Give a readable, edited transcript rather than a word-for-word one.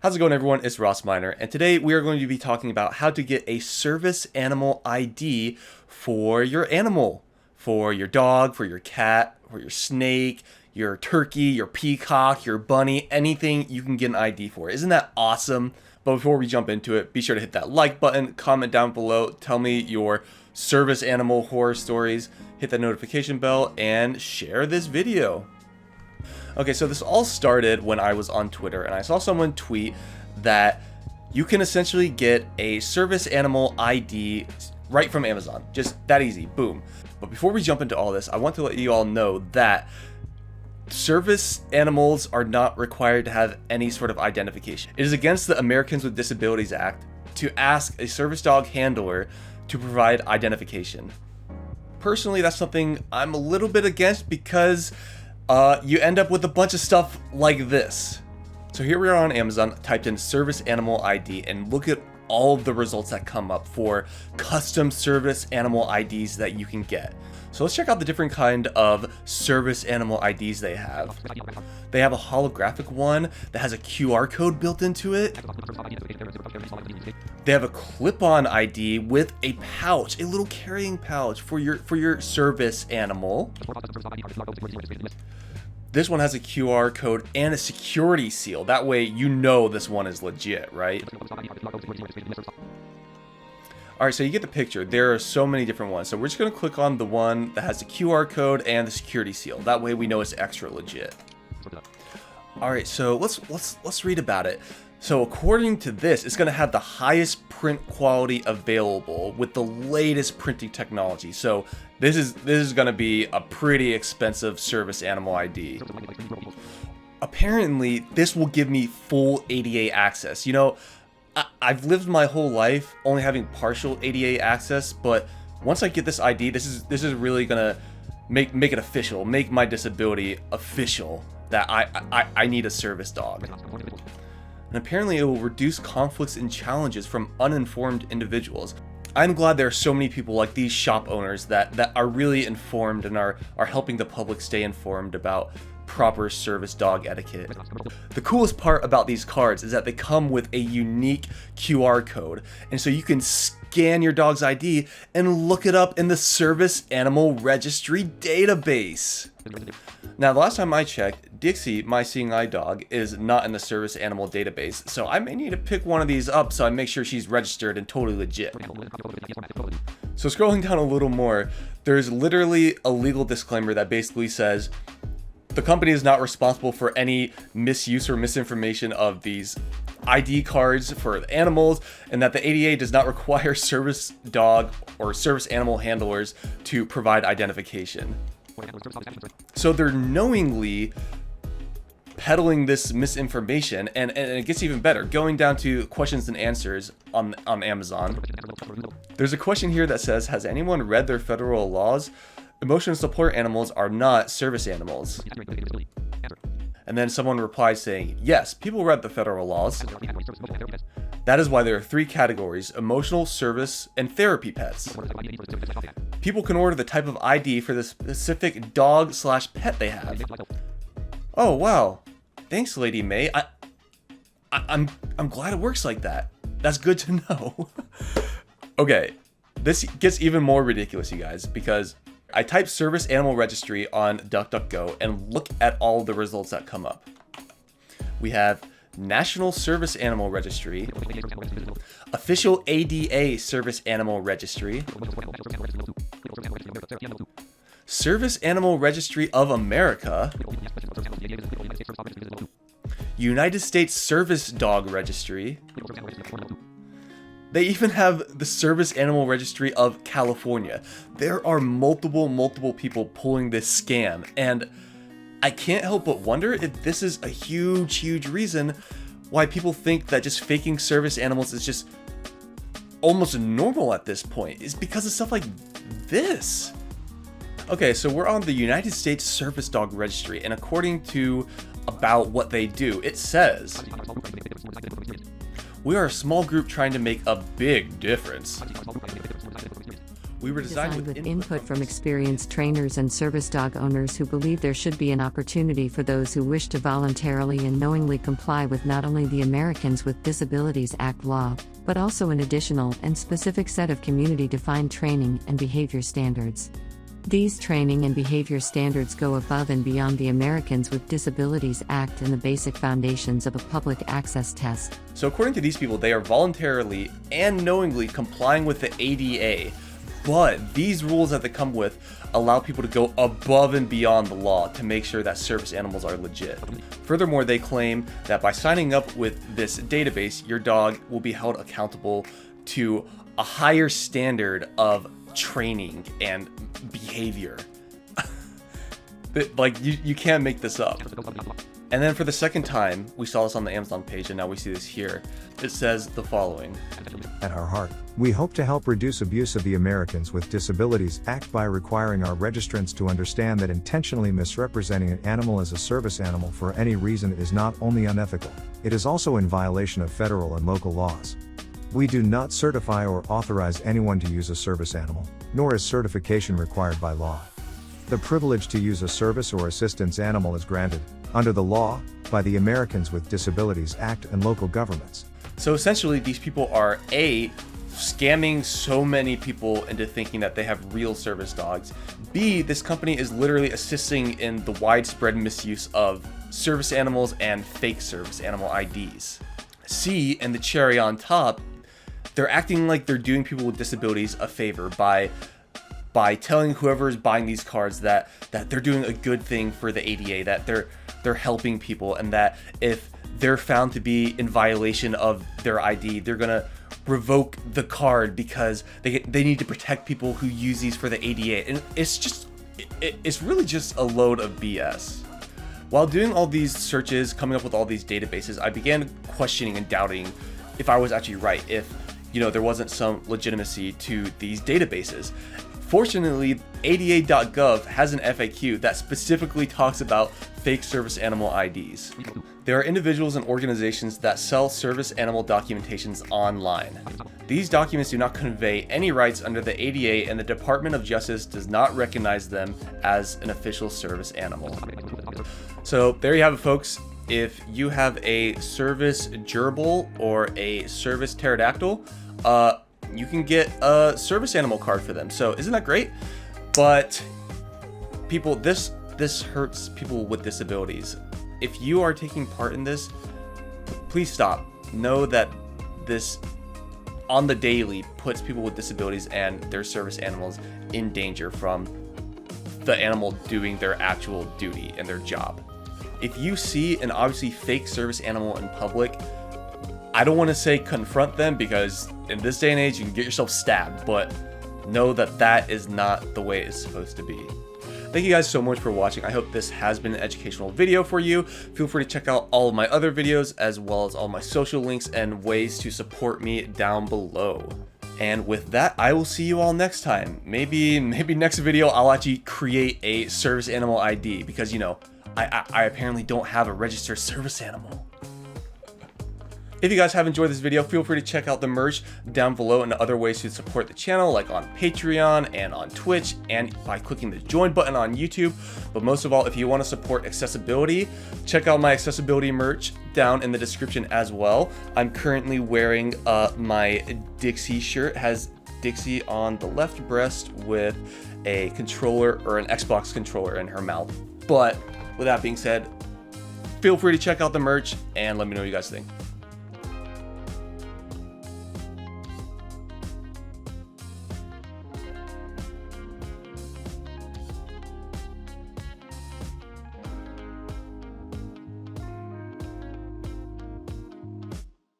How's it going, everyone? It's Ross Miner, and today we are going to be talking about how to get a service animal ID for your animal. For your dog, for your cat, for your snake, your turkey, your peacock, your bunny, anything you can get an ID for. Isn't that awesome? But before we jump into it, be sure to hit that like button, comment down below, tell me your service animal horror stories, hit that notification bell, and share this video. Okay, so this all started when I was on Twitter and I saw someone tweet that you can essentially get a service animal ID right from Amazon. Just that easy, boom. But before we jump into all this, I want to let you all know that service animals are not required to have any sort of identification. It is against the Americans with Disabilities Act to ask a service dog handler to provide identification. Personally, that's something I'm a little bit against because you end up with a bunch of stuff like this. So here we are on Amazon, typed in service animal ID, and look at all of the results that come up for custom service animal IDs that you can get. So let's check out the different kind of service animal IDs they have. They have a holographic one that has a QR code built into it. They have a clip-on ID with a pouch, a little carrying pouch for your service animal. This one has a QR code and a security seal. That way you know this one is legit, right? Alright, so you get the picture. There are so many different ones. So we're just going to click on the one that has the QR code and the security seal. That way we know it's extra legit. Alright, so let's read about it. So according to this, it's going to have the highest print quality available with the latest printing technology. So this is going to be a pretty expensive service animal ID. Apparently, this will give me full ADA access. You know, I've lived my whole life only having partial ADA access, but once I get this ID, this is really going to make it official, make my disability official that I need a service dog. And apparently it will reduce conflicts and challenges from uninformed individuals. I'm glad there are so many people like these shop owners that are really informed and are helping the public stay informed about proper service dog etiquette. The coolest part about these cards is that they come with a unique QR code, and so you can scan your dog's ID and look it up in the Service Animal Registry database. Now, the last time I checked, Dixie, my seeing eye dog, is not in the service animal database, so I may need to pick one of these up so I make sure she's registered and totally legit. So scrolling down a little more, there's literally a legal disclaimer that basically says, the company is not responsible for any misuse or misinformation of these ID cards for animals, and that the ADA does not require service dog or service animal handlers to provide identification. So they're knowingly peddling this misinformation, and it gets even better. Going down to questions and answers on Amazon, there's a question here that says, has anyone read their federal laws? Emotional support animals are not service animals. And then someone replied saying, yes, people read the federal laws. That is why there are 3 categories: emotional, service, and therapy pets. People can order the type of ID for the specific dog/pet they have. Oh, wow. Thanks, Lady May. I'm glad it works like that. That's good to know. Okay, this gets even more ridiculous, you guys, because I type Service Animal Registry on DuckDuckGo and look at all the results that come up. We have National Service Animal Registry, Official ADA Service Animal Registry, Service Animal Registry of America, United States Service Dog Registry. They even have the Service Animal Registry of California. There are multiple people pulling this scam, and I can't help but wonder if this is a huge reason why people think that just faking service animals is just almost normal at this point. It's because of stuff like this. Okay, so we're on the United States Service Dog Registry, and according to about what they do, it says, we are a small group trying to make a big difference. We were designed Designed with with input from experienced trainers and service dog owners who believe there should be an opportunity for those who wish to voluntarily and knowingly comply with not only the Americans with Disabilities Act law, but also an additional and specific set of community-defined training and behavior standards. These training and behavior standards go above and beyond the Americans with Disabilities Act and the basic foundations of a public access test. So according to these people, they are voluntarily and knowingly complying with the ADA, but these rules that they come with allow people to go above and beyond the law to make sure that service animals are legit. Furthermore, they claim that by signing up with this database, your dog will be held accountable to a higher standard of training and behavior. Like, you can't make this up. And then for the second time, we saw this on the Amazon page and now we see this here. It says the following. At our heart, we hope to help reduce abuse of the Americans with Disabilities Act by requiring our registrants to understand that intentionally misrepresenting an animal as a service animal for any reason is not only unethical, it is also in violation of federal and local laws. We do not certify or authorize anyone to use a service animal, nor is certification required by law. The privilege to use a service or assistance animal is granted, under the law, by the Americans with Disabilities Act and local governments. So essentially, these people are A, scamming so many people into thinking that they have real service dogs. B, this company is literally assisting in the widespread misuse of service animals and fake service animal IDs. C, and the cherry on top, they're acting like they're doing people with disabilities a favor by telling whoever is buying these cards that they're doing a good thing for the ADA, that they're helping people, and that if they're found to be in violation of their ID, they're gonna revoke the card because they need to protect people who use these for the ADA. And it's really just a load of BS. While doing all these searches, coming up with all these databases, I began questioning and doubting if I was actually right, if there wasn't some legitimacy to these databases. Fortunately, ADA.gov has an FAQ that specifically talks about fake service animal IDs. There are individuals and organizations that sell service animal documentations online. These documents do not convey any rights under the ADA, and the Department of Justice does not recognize them as an official service animal. So there you have it, folks. If you have a service gerbil or a service pterodactyl, you can get a service animal card for them. So isn't that great? But people, this hurts people with disabilities. If you are taking part in this, please stop. Know that this on the daily puts people with disabilities and their service animals in danger from the animal doing their actual duty and their job. If you see an obviously fake service animal in public, I don't want to say confront them, because in this day and age you can get yourself stabbed, but know that that is not the way it's supposed to be. Thank you guys so much for watching. I hope this has been an educational video for you. Feel free to check out all of my other videos, as well as all my social links and ways to support me down below. And with that, I will see you all next time. Maybe next video I'll actually create a service animal ID, because I apparently don't have a registered service animal. If you guys have enjoyed this video, feel free to check out the merch down below and other ways to support the channel, like on Patreon and on Twitch, and by clicking the join button on YouTube. But most of all, if you want to support accessibility, check out my accessibility merch down in the description as well. I'm currently wearing my Dixie shirt. It has Dixie on the left breast with a controller, or an Xbox controller, in her mouth. But with that being said, feel free to check out the merch and let me know what you guys think.